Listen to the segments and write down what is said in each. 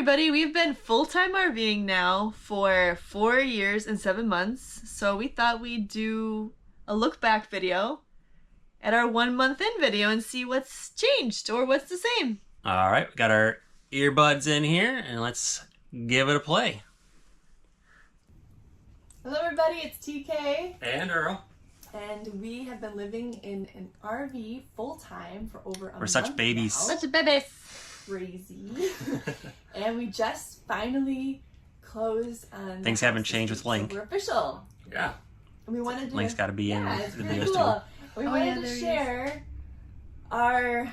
everybody, we've been full-time RVing now for 4 years and 7 months, so we thought we'd do a look-back video at our 1 month in video and see what's changed or what's the same. All right, we got our earbuds in here, and let's give it a play. Hello everybody, it's TK. And Earl. And we have been living in an RV full-time for over a month. We're such babies. now. Such a baby. Crazy. And we just finally closed on Things haven't changed with Link. So we're official. Yeah. And we wanted to Link's got to be in it's the pretty videos cool. too. We wanted to share our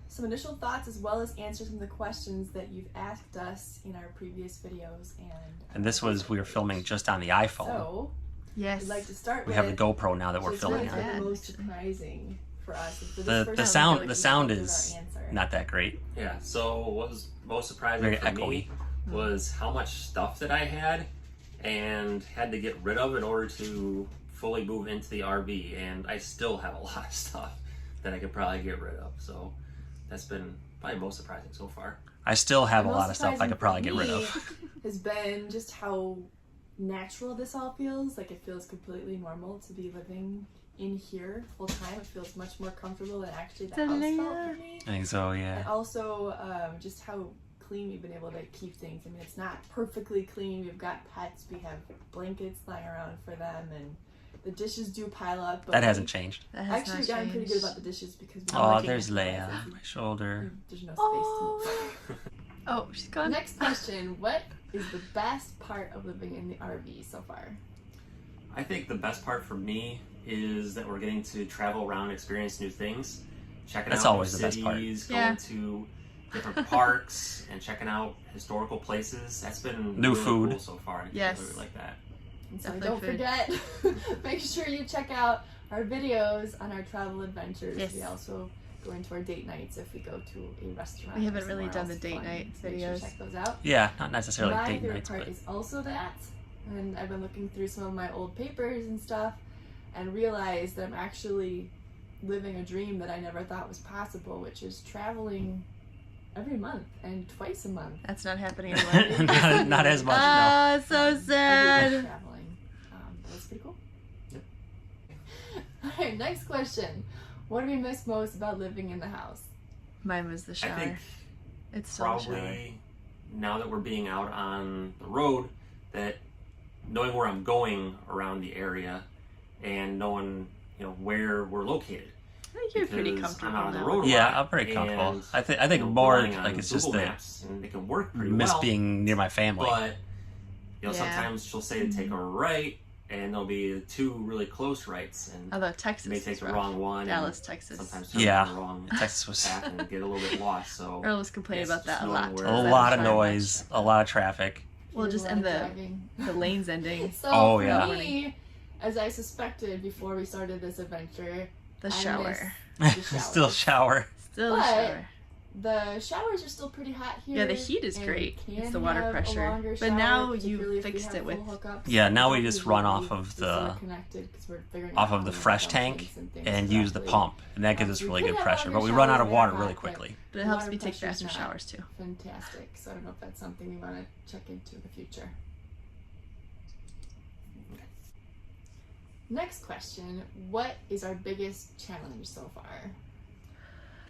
some initial thoughts as well as answer some of the questions that you've asked us in our previous videos. And this was, we were filming just on the iPhone. So, Yes. we'd like to start We with... have the GoPro now that we're It's filming really on. the most surprising for us. The sound is not that great. Yeah, so what was most surprising Very for echoey. me was how much stuff that I had and had to get rid of in order to fully move into the RV, and I still have a lot of stuff that I could probably get rid of. So that's been probably most surprising so far. I still have a Most lot of stuff I could probably get rid surprising of. for me has been just how natural this all feels. Like, it feels completely normal to be living in here full time. It feels much more comfortable than actually the house felt for me. I think so, And yeah. also just how clean we've been able to keep things. I mean, it's not perfectly clean. We've got pets. We have blankets lying around for them, and the dishes do pile up. But That hasn't changed. That has actually not gotten pretty good changed. about the dishes because we Oh, don't there's realize Leia, my shoulder. There's no space Oh. to move. Oh, she's gone. Next question. What is the best part of living in the RV so far? I think the best part for me is that we're getting to travel around, experience new things, checking That's out always new the best part. cities, Yeah. going to different parks, and checking out historical places. That's been New really food. cool so far. I Yes. really like that. And so Definitely don't food. forget, make sure you check out our videos on our travel adventures. Yes. We also go into our date nights if we go to a restaurant. We or haven't really somewhere done the else date fun. night So make sure you videos. check those out. Yeah, not necessarily My date favorite nights, part but is also that, and I've been looking through some of my old papers and stuff and realized that I'm actually living a dream that I never thought was possible, which is traveling every month and twice a month. That's not happening anymore. not as much, no. Oh, so Every week sad. traveling. That's pretty cool. Yep. Alright, next question. What do we miss most about living in the house? Mine was the I shower. think It's still the shower. probably now that we're being out on the road, that knowing where I'm going around the area and knowing, you know, where we're located. I think you're pretty Because comfortable I'm out on the now. road a Yeah, lot, I'm pretty comfortable. and, I think you know, more relying on like it's just Google that Maps, and it can work I pretty miss well. being near my family. But you know, Yeah. sometimes she'll say to take a right, and there'll be two really close rights, and Although you Texas may take is the rough. wrong one. Dallas, and Texas. sometimes turn Yeah. down the wrong Texas was path and get a little bit lost. So Earl was complaining Yes, about that a just lot. knowing where- a Is that lot of Very much. noise, a lot of traffic. Well, just Doing in a lot the of driving. the lanes ending. So Oh, for yeah. me, as I suspected before we started this adventure, The I shower. miss the Still shower. Still the But- shower. The showers are still pretty hot here. Yeah, the heat is and great. can It's the water have a pressure. longer But shower, now particularly you if we fixed have it with- full hookups. Yeah, now we Don't just run usually off of be so the connected 'cause we're figuring off out of the how to fresh dump tank things and things and use the correctly. pump, and that gives us We really could good have pressure. longer But we run out of showers water when really hot, but quickly. But it helps water me take pressure's faster not showers too. Fantastic. So I don't know if that's something we want to check into in the future. Next question. What is our biggest challenge so far?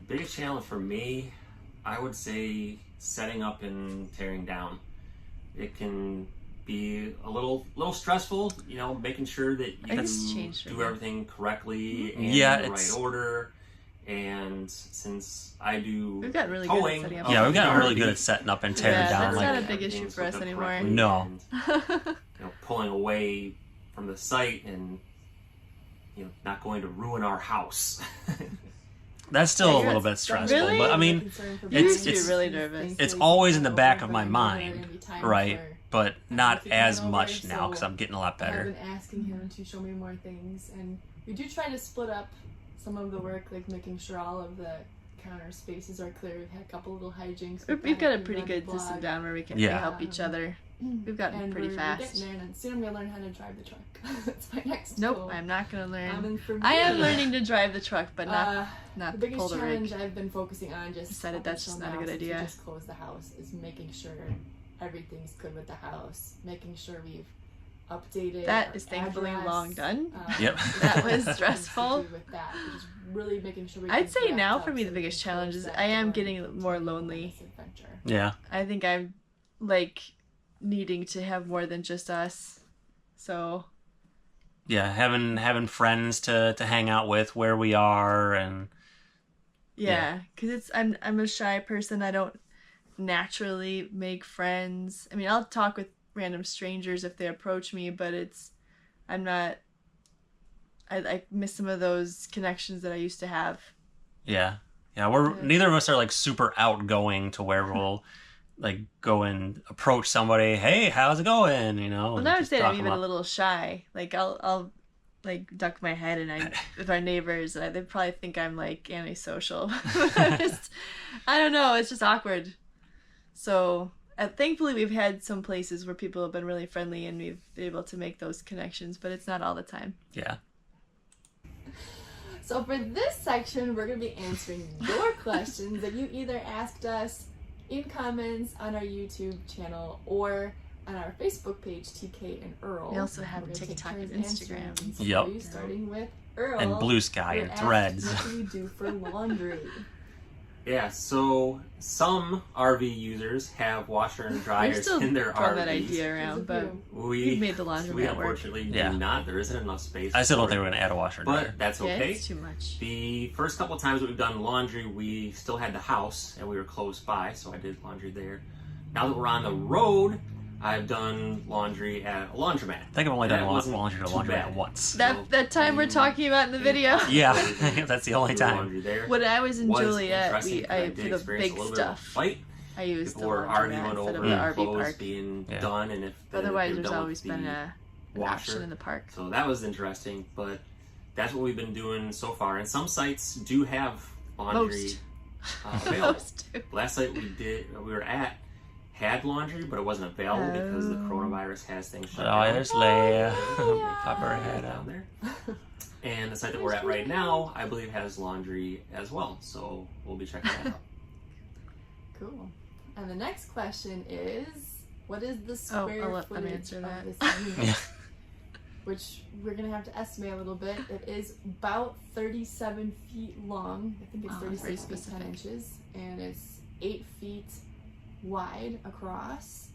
the biggest challenge for me, I would say setting up and tearing down. It can be a little stressful, you know, making sure that I you think it's changed for do me. everything correctly and Yeah, in the it's- right order. And since I do We've gotten really good at towing, setting up. Yeah, we've gotten really RV, good at setting up and tearing Yeah, down. that's Like, not a big issue everything's for us hooked up anymore. correctly No. and, you know, pulling away from the site and, you know, not going to ruin our house. that's still Yeah, a you're- little bit stressful. Really? But I mean, You used to be really nervous. it's always in the back of my mind, right? But not as much now because I'm getting a lot I've better. been asking him to show me more things, and we do try to split up some of the work, like making sure all of the counter spaces are clear. We've had a couple little hijinks. with We've that got a if you pretty read the good blog. system down where we can Yeah. help each other. We've gotten and pretty we're fast. getting there, and soon I'm gonna learn how to drive the truck. That's my next Nope, goal. I'm not gonna learn. And for I am me, learning to drive the truck, but not the pull biggest the challenge rig. I've been focusing on just Decided up that's until just not a now, good since we idea. just closed the house, is making sure everything's good with the house, making sure we've updated. That our is thankfully address, long done. Yep. That was things to stressful. do with that, just really making sure we I'd can say wrap now up for me so the we biggest can challenge close is that I am door getting and more continue on lonely. this adventure. Yeah. I think I'm like needing to have more than just us. So Yeah, having friends to hang out with where we are, and yeah, because I'm a shy person. I don't naturally make friends. I mean, I'll talk with random strangers if they approach me, but I'm not. I miss some of those connections that I used to have. yeah, neither of us are like super outgoing to where we'll like go and approach somebody. Hey, how's it going? You know. Well, and now I'd just say talk I'm even them a up. little shy. Like I'll like duck my head and with our neighbors, and they probably think I'm like antisocial. I don't know. It's just awkward. So thankfully, we've had some places where people have been really friendly, and we've been able to make those connections. But it's not all the time. Yeah. So for this section, we're going to be answering your questions that you either asked us in comments on our YouTube channel or on our Facebook page, TK and Earl. We also have We're gonna take TikTok and turns answering Instagram. these for Yep. you, starting with Earl. And Blue Sky You're and asked, Threads. What do we do for laundry? Yeah, so some RV users have washer and We're dryers still in their throwing RVs. that idea around, but we've made the we laundromat work. unfortunately Yeah. do not. There isn't enough space. I still don't for think it. we're gonna add a washer and dryer. But that's Yeah, okay. it's too much. The first couple times that we've done laundry, we still had the house and we were close by, so I did laundry there. Now that we're on the road, I've done laundry at a laundromat. I think I've only That done wasn't laundry at a too laundromat bad. once. That time we're talking about in the video. Yeah, that's the only Do time. laundry there. When I was in Was Juliet, interesting because I for did the experience big a little bit of a stuff, fight. I used the People were arguing laundromat instead over of the the RV clothes park. being Yeah. done, and if Otherwise, they're there's done always with been the an washer. option in the park. So that was interesting, but that's what we've been doing so far. And some sites do have laundry Most. available. Most do. Last site we were at had laundry, but it wasn't available because the Oh. coronavirus has things shut Oh, down. there's Leia. yeah. Pop her head down out. there. And the site that we're at right now, I believe, has laundry as well. So we'll be checking that out. Cool. And the next question is, what is the square I'll let them footage answer of that. this unit? Yeah. Which we're going to have to estimate a little bit. It is about 37 feet long. I think it's Wow, that's very 36 feet 10 specific. inches. And it's 8 feet wide across.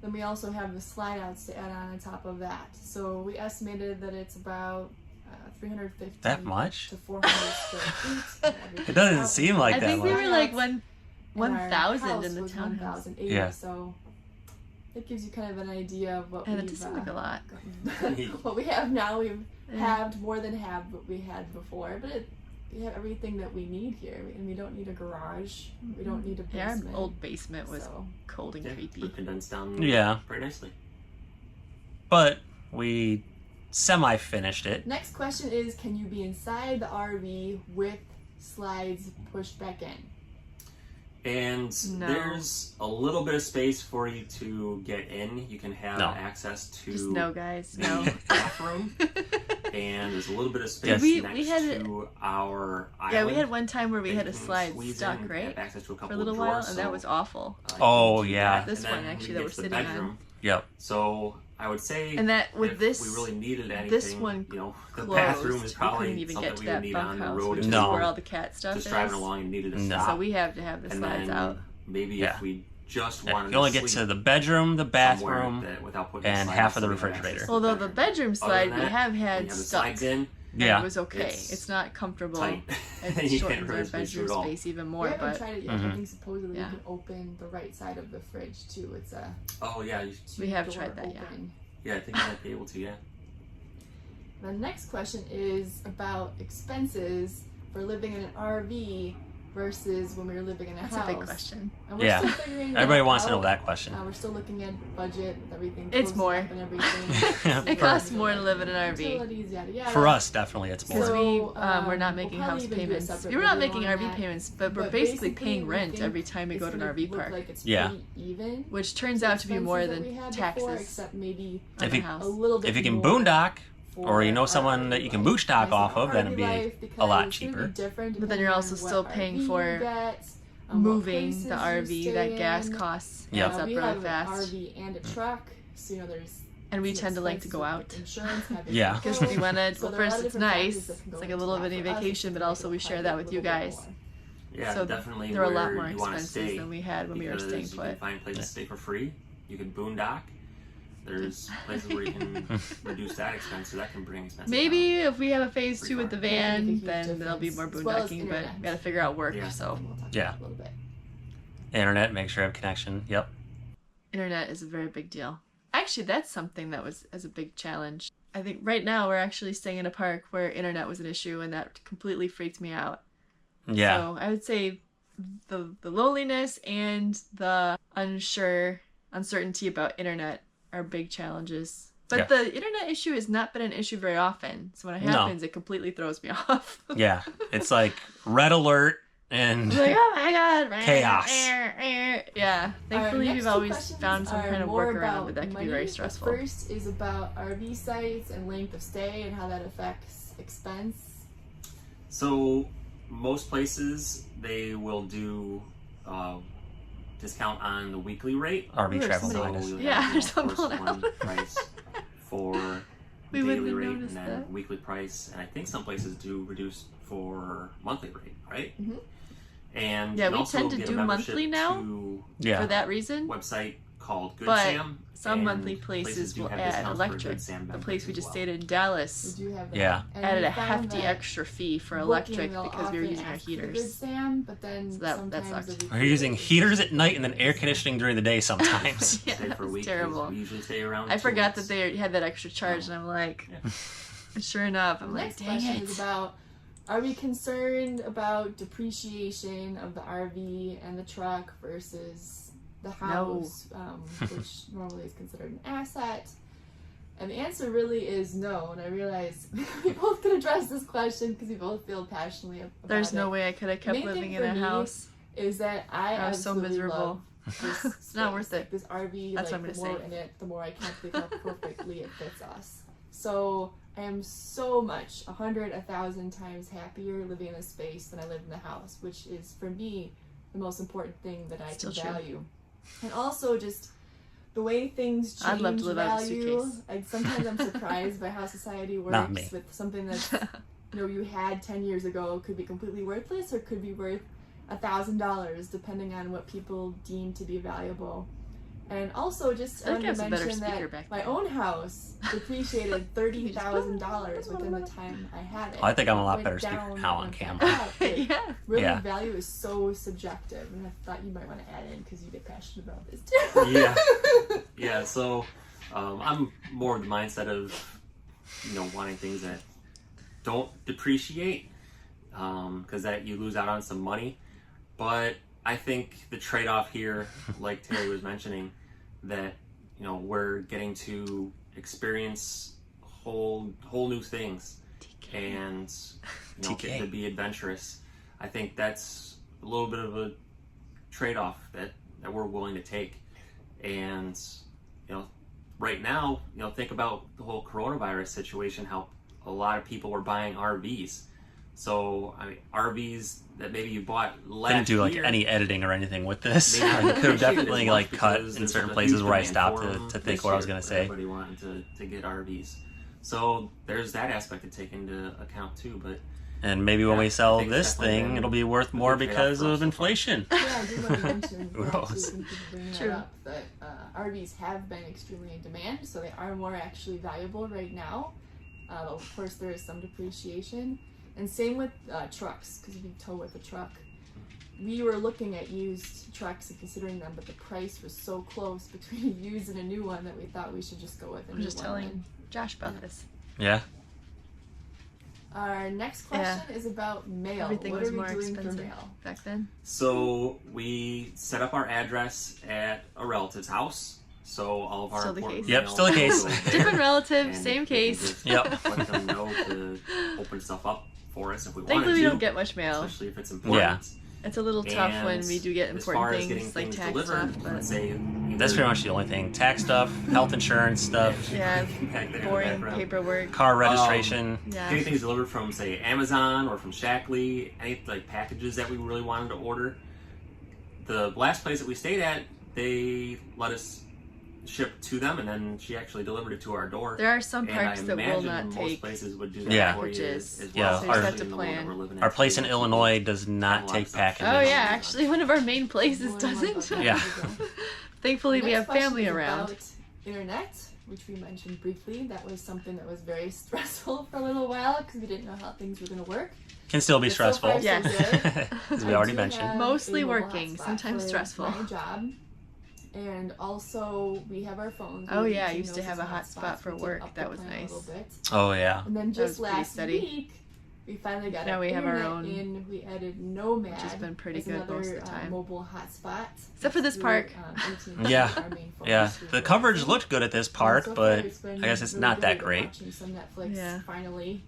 Then we also have the slide outs to add on top of that. So we estimated that it's about 350 That much? to 400 square feet. and everything's It doesn't out. seem like I that think we much. were like And our 1,000 house in the was townhouse. 1,080, Yeah. so it gives you kind of an idea of what And it we've, does seem like a lot. what we have now. We've Yeah. halved, more than halved what we had before, but we have everything that we need here, and we don't need a garage. We don't need a Yeah, basement. our old basement was so cold and Yeah, creepy. we condensed down Yeah. pretty nicely. But we semi-finished it. next question is, can you be inside the RV with slides pushed back in? And No. there's a little bit of space for you to get in. You can have No. access to Just no, guys, the no. bathroom, and there's a little bit of space Yes. We next had to our island. Yeah, we had one time where we that had you a can slide squeeze stuck, in, right? have access to a For couple a little of while, drawers, and so, that was awful. you Oh, can do yeah. that. This And one, then actually, we that get we're to the sitting on. bedroom. Yep. So I would say, And that with if this, we really needed anything, this one you know, the closed, bathroom is we probably couldn't even something get to we would that need on the bunkhouse, road which if is we No. where all the cat stuff just is. driving along and needed a No. stop. So we have to have the and slides then out. maybe Yeah. if we just Yeah, wanted you only to get sleep to the bedroom, the somewhere bathroom. that without putting and the half slides of the so we have refrigerator. access to Although the bedroom. bedroom Other slide than we that, have when you had have the stuck. slides in, And Yeah. it was okay. It's It's not comfortable. tight. It You shortens can't our really space through bedroom it all. space even We more, haven't but tried it yet. Mhm. I think supposedly Yeah. you can open the right side of the fridge too. It's a Oh yeah, We have two-door tried that, yeah. open. yeah. I think you might be able to. Yeah. The next question is about expenses for living in an RV versus when we were living in a That's house. a big question. And we're Yeah. still figuring Everybody that wants to out. know that question. We're still looking at budget, everything. It's closing more. up and everything. It costs more to live in an RV. Utilities, yada, yada. For us, definitely, it's Because more. we're not making we'll house probably even do a payments. separate We're not video making on RV that. payments, but we're But basically basically, paying we rent think every time we it's go to an gonna RV look park, like it's Yeah. pretty even. which turns out to be more Expenses that we than had taxes before, except maybe on If the you- house. a little bit If you can more boondock, for or you know our someone RV that you can life. bootstock And I off say of, then it'd RV be life a lot because it's gonna cheaper. be different But then you're depending also on still what paying RV for you get, what moving places the you RV, stay that gas in. costs Yep. adds up We really have fast. an RV and a truck, so you know there's And we some tend to like to expenses go with, out. Insurance, having Yeah. to Because go. we want to, So well, there are a lot first of it's different nice, factors that can go it's like a into little that. mini For us, it's vacation, but gonna also make we it share probably that a with little you bit guys. more. Yeah, So definitely. there are a lot where more you wanna expenses stay, than we had when we were because staying you put. can find places to stay for free. You can boondock. There's places where you can reduce that expense, so that can bring expenses Maybe if we have a phase Pretty 2 with the far. That can make a van, huge then there'll be more difference, as well as boondocking, but internet. we gotta figure out work, Yeah. so. And we'll talk Yeah. about it a little bit. Internet, make sure I have connection. Yep. Internet is a very big deal. Actually, that's something that was as a big challenge. I think right now we're actually staying in a park where internet was an issue, and that completely freaked me out. Yeah. So I would say the loneliness and the uncertainty about internet are big challenges. But Yeah. the internet issue has not been an issue very often. So when it No. happens, it completely throws me off. Yeah. It's like red alert and I'm like, oh my god, Chaos. Yeah, thankfully Our we've next two always questions found some are kind of more workaround, about but that can be money. very The stressful. first is about RV sites and length of stay and how that affects expense. So most places they will do discount on the weekly rate. RV Ooh, travel somebody- minus. you'll Yeah, have, there's of course, someone one out. price for We daily wouldn't have rate and noticed then that. weekly price, and I think some places do reduce for monthly rate, right? Mhm. And Yeah, you can we also tend to get a do membership monthly now. to Yeah. For that reason, a website called Good But Sam. some and monthly places do will have add discounts for electric. Good Sam The members place we as just well. stayed in We Dallas do have that. Yeah. And added we a found hefty that extra fee for booking, electric they'll because we were often using our ask for the Good heaters. Sam, but then So that sometimes sucked. the We're weekly using rate is heaters just at night and then air ridiculous. conditioning during the day sometimes. Yeah, Stay for a it's week, 'cause terrible. We usually stay around. I 2 forgot weeks. that they had that extra charge, and I'm like, Yeah. and sure enough, I'm The like, next dang question it. is about: are we concerned about depreciation of the RV and the truck versus the house, which normally is considered an asset? And the answer really is no. And I realize we both can address this question because we both feel passionately about There's it. no way I could have kept Main thing living in for a me house. Is that I was so absolutely miserable. love this It's not space. worth it. This RV, That's like what I'm the gonna more say. in it, the more I can't think how perfectly it fits us. So I am so much 100, 1,000 times happier living in a space than I live in the house, which is for me the most important thing that I Still can true. value. And also just the way things change I'd love to live out of a value. suitcase. Like sometimes I'm surprised by how society Not me. works with something that's you had 10 years ago could be completely worthless or could be worth $1,000 depending on what people deem to be valuable. And also just I I think I wanted to was a better mention speaker that back my then. own house depreciated $30,000 within the time I had it. I think I'm a lot It better went speaker down now on and camera. back up, but Yeah. really Yeah. value is so subjective, and I thought you might want to add in because you get passionate about this too. Yeah. Yeah, so I'm more of the mindset of, wanting things that don't depreciate, because that you lose out on some money. But I think the trade-off here, like Terry was mentioning, that we're getting to experience whole new things and get TK. to be adventurous. I think that's a little bit of a trade-off that we're willing to take. And right now, think about the whole coronavirus situation, how a lot of people were buying RVs. So, I mean, RVs that maybe you bought last Couldn't do like year, any editing or anything with this. maybe I not could have appreciated definitely as much like cut because in there's certain a places huge where I demand stopped for to them think this what I was year gonna for say. Everybody wanting to get RVs. So there's that aspect to take into account too. But And maybe when Yeah, we I sell think it's this definitely thing, been it'll be worth a more good trade-off because for us of so far. inflation. Yeah, I do want to mention, Who actually, knows? thank you for bringing True. that up, that RVs have been extremely in demand, so they are more actually valuable right now. Of course, there is some depreciation. And same with trucks, because if you tow with a truck, we were looking at used trucks and considering them, but the price was so close between a used and a new one that we thought we should just go with a I'm new just one. telling Josh about this. Yeah. Our next question is about mail. Everything what was are we more doing for expensive mail? back then. So we set up our address at a relative's house. So all of our Still the important case. Yep, mail still the case. goes there. Different relative, And same we can case. just Yep. let them know to open stuff up for us if we Thankfully, wanted we to. don't get much mail. Especially if it's important. Yeah. It's a little tough when And we do get as far important as getting things like tax delivered, stuff, but let's say That's pretty much the only thing. Tax stuff, health insurance stuff, yeah, back there in the boring background. paperwork. car registration. Yeah. Getting things delivered from, say, Amazon or from Shackley, any like packages that we really wanted to order. The last place that we stayed at, they let us ship to them, and then she actually delivered it to our door. There are some And parks I that will imagine not most take. places would do that Yeah. for you Packages. as Yeah, well. so you just have to especially in the world that plan. we're living in Our place in today. Illinois does not A lot take of stuff. packages. Oh yeah, actually one of our main places More and more about doesn't. that Yeah. as we go. Thankfully, we Next have question family is around. about internet, which we mentioned briefly. That was something that was very stressful for a little while because we didn't know how things were going to work. Can still be But so stressful. far, so Yeah. good. As we I already do mentioned. have Mostly a mobile working, hotspot sometimes for stressful. My job. And also, we have our phones. Oh, We yeah, I use used to those have as a hotspot hotspots. for We can work. up That the was plan a nice. little bit. Oh yeah. And then That was just pretty last steady. week, we finally got Now our we have our internet own, in. We added Nomad, which has been pretty as good another, most of the time. mobile hotspot. Except for this through, park. AT&T, Yeah. our main phone Yeah. through The Verizon. coverage looked good at this And park, so far but it's been I guess it's really not good. that We've been great. Watching some Netflix Yeah. finally.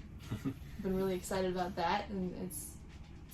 Been really excited about that, and it's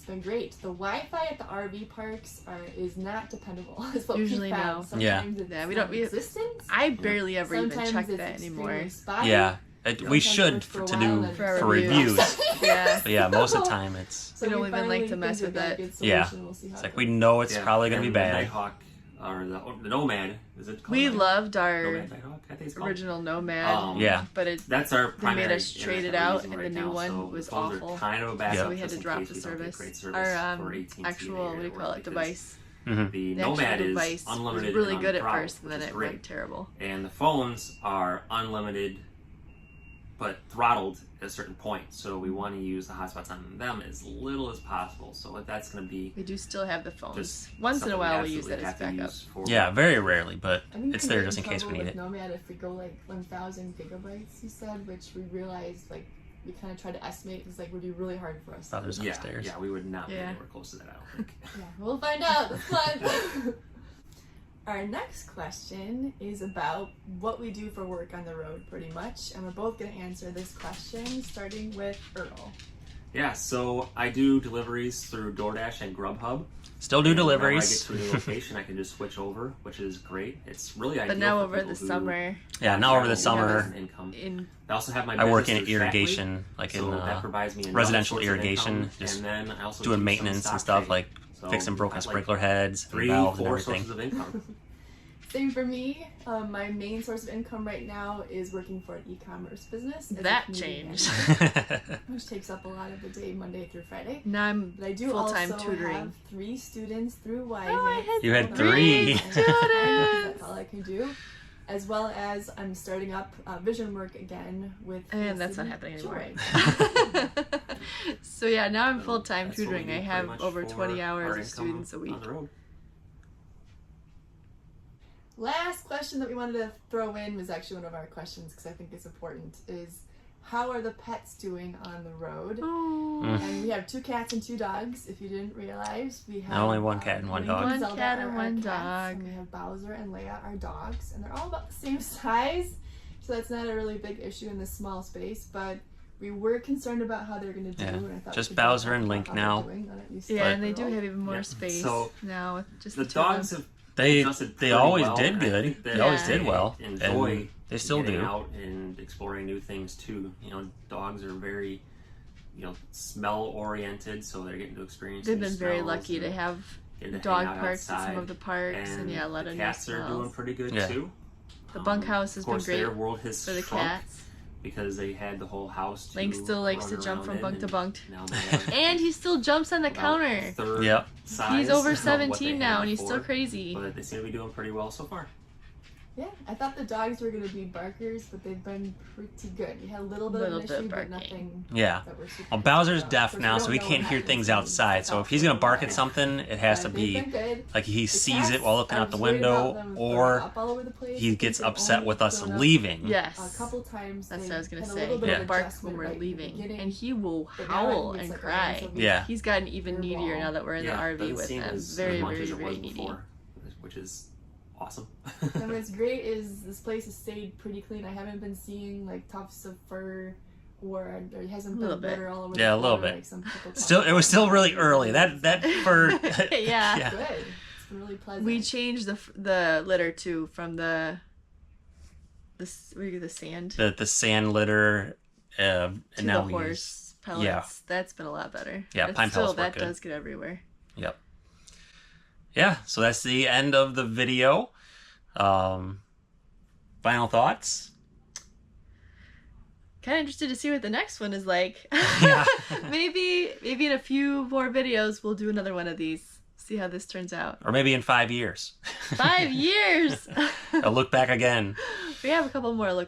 been great. The Wi-Fi at the RV parks is not dependable. Is what Usually we found. no. Sometimes Yeah. it's Yeah, we don't- non-existent. I barely ever even Sometimes check it's that anymore. extremely spotty. Yeah. We Sometimes should works for a to while, do then For for reviews. reviews. Yeah. But yeah, most of the time it's So We don't even finally like to mess think with we've got a it. good Yeah. solution. We'll see how it's it like goes. we know it's Yeah, probably gonna be and the bad. Nighthawk, or the Nomad, is it called? We Nighthawk? loved our Nomad Nighthawk, I think it's called. original Nomad, Yeah. but it That's our They made primary us trade internet it that we're out, using and the right new now, one so was the phones awful. Are kind of a Yeah. backup so we had just to in drop case the we don't get service. great service Our for AT&T actual, what do you or call it, because device. Mhm. The The Nomad actual is device was unlimited really and good at unthrottled, first, and then which is it great. went terrible. And the phones are unlimited, but throttled at a certain point. So we want to use the hotspots on them as little as possible. So that's going to be We do still have the phones. just Once in a something while, we we use that as absolutely have backup. to use for Yeah, very rarely, but I think it's we there get just in case we trouble need with it. Nomad if we go like 1,000 gigabytes, you said, which we realized like we kind of tried to estimate because like would be really hard for us. Thought it was Yeah, upstairs. yeah, we would not be Yeah. anywhere close to that. I don't think. Yeah, we'll find out. That's fun. Our next question is about what we do for work on the road, pretty much, and we're both going to answer this question, starting with Earl. Yeah, so I do deliveries through DoorDash and Grubhub. Still do And deliveries. Whenever I get to a new location, I can just switch over, which is great. It's really ideal. But now for over people the who summer, Yeah, now over the travel with summer, an income. in I also have my I work business in through Shackley, irrigation, like so in that provides me another residential source of irrigation, income, just and then I also doing do some maintenance stock and stuff, trading. like So fixing broken I've, like, sprinkler heads, and 3, valves, and 4 everything. sources of income. Same for me. My main source of income right now is working for an e-commerce business. as a That community changed. manager, which takes up a lot of the day, Monday through Friday. now I'm But I do full-time also tutoring. have 3 students through YVer. Oh, I had You had three 3. That's all I can do. As well as I'm starting up vision work again with. And that's not City happening anymore. Joy. So yeah, now I'm So full-time that's what we tutoring. do I pretty have much over for 20 our hours of income students a week. on the road. Last question that we wanted to throw in was actually one of our questions because I think it's important. Is how are the pets doing on the road? Oh. And we have 2 cats and 2 dogs. If you didn't realize, we have Only one cat and one Ringo dog. and One Zelda cat are and our one cats, dog. And we have Bowser and Leia, our dogs, and they're all about the same size. So that's not a really big issue in this small space, but we were concerned about how they're going to do. Yeah, And I thought just we could Bowser talk and about Link how they're now. doing, at least Yeah, for and they do Earl. have even more Yeah. space So, now with just The the two of dogs them. have They adjusted they pretty always well, did and I good. think They always Yeah. did well, enjoy and they still getting do. out and exploring new things too. You know, dogs are very, smell oriented, so they're getting to experience. They've new been very smells lucky and to have getting to dog hang out parks at some outside. of the parks, and yeah, a lot the of new cats are doing smells. pretty good Yeah. too. The bunkhouse has of course, been great their world has for the shrunk cats. because they had the whole house. Link to still likes to run jump around from in, bunk to and bunk. now they have And he still jumps on the about counter. a third Yep. size He's over of what they 17 had now, and he's before, still crazy. But they seem to be doing pretty well so far. Yeah, I thought the dogs were going to be barkers, but they've been pretty good. We had a little bit of an issue, but nothing Yeah. that we're super Well, Bowser's about. deaf Of course, now, we so don't he know can't what hear happens things when outside. it's So if off he's gonna the bark line. at something, it has to They've be been good. like he The sees it cats, while looking I out the was worried about window, them or throwing up all over the place. he I think gets they've upset only with us thrown up leaving. Yes. a couple times. That's They what I was gonna had a say. little bit Yeah. of Bark adjustment when we're right at the leaving, beginning, and he will but now howl he gets, and like, cry. once a week. Yeah. He's gotten even They're needier wall. now that we're in Yeah, the RV doesn't with seem him. as Very, much very, as it very was needy. before, which is awesome. And what's great is this place has stayed pretty clean. I haven't been seeing like tufts of fur, or there hasn't A been little bit. litter all over Yeah, the a little floor, bit. like some people talk Still, it was about. still really early. That for Yeah. yeah. Good. It's been really pleasant. We changed the litter too from the sand the sand litter, and to now the we horse use pellets. yeah. That's been a lot better. Yeah, But pine still, pellets work that good. does get everywhere. Yep. Yeah, so that's the end of the video. Final thoughts? Kind of interested to see what the next one is like. Yeah. maybe in a few more videos we'll do another one of these. See how this turns out. Or maybe in 5 years. 5 years. I'll look back again. We have a couple more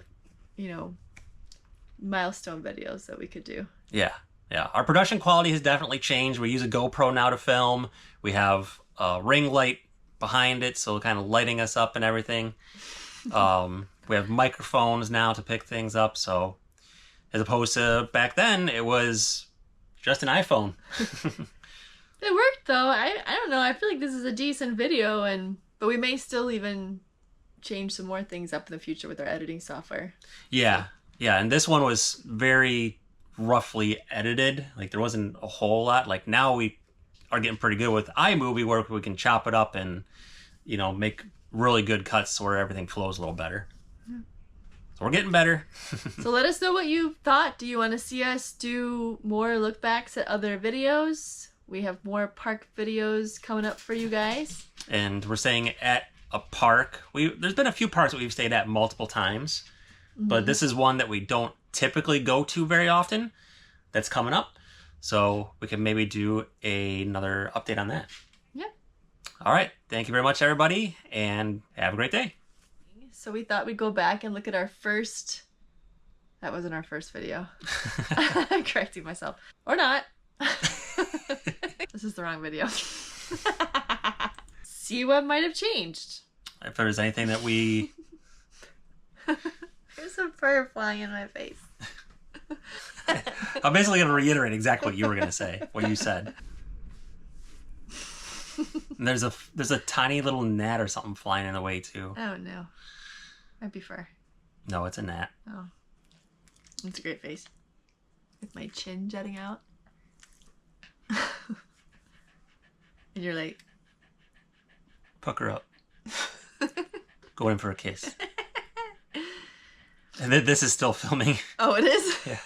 milestone videos that we could do. Yeah. Yeah. Our production quality has definitely changed. We use a GoPro now to film. We have a ring light behind it, so kind of lighting us up and everything. We have microphones now to pick things up, so as opposed to back then, it was just an iPhone. It worked though. I don't know. I feel like this is a decent video, but we may still even change some more things up in the future with our editing software. Yeah. Yeah, and this one was very roughly edited. Like there wasn't a whole lot. Like now we are getting pretty good with iMovie where we can chop it up and, make really good cuts where everything flows a little better. Yeah. So we're getting better. So let us know what you thought. Do you want to see us do more look backs at other videos? We have more park videos coming up for you guys. And we're staying at a park. There's been a few parks that we've stayed at multiple times, but this is one that we don't typically go to very often that's coming up. So we can maybe do another update on that. Yeah. All right. Thank you very much, everybody, and have a great day. So we thought we'd go back and look at our first... That wasn't our first video. I'm correcting myself. Or not. This is the wrong video. See what might have changed. If there's anything that we... There's a fur flying in my face. I'm basically going to reiterate exactly what you were going to say, what you said. And there's a tiny little gnat or something flying in the way, too. Oh no. Might be fur. No, it's a gnat. Oh. It's a great face. With my chin jutting out. And you're like... Pucker up. Go in for a kiss. And this is still filming. Oh, it is? Yeah.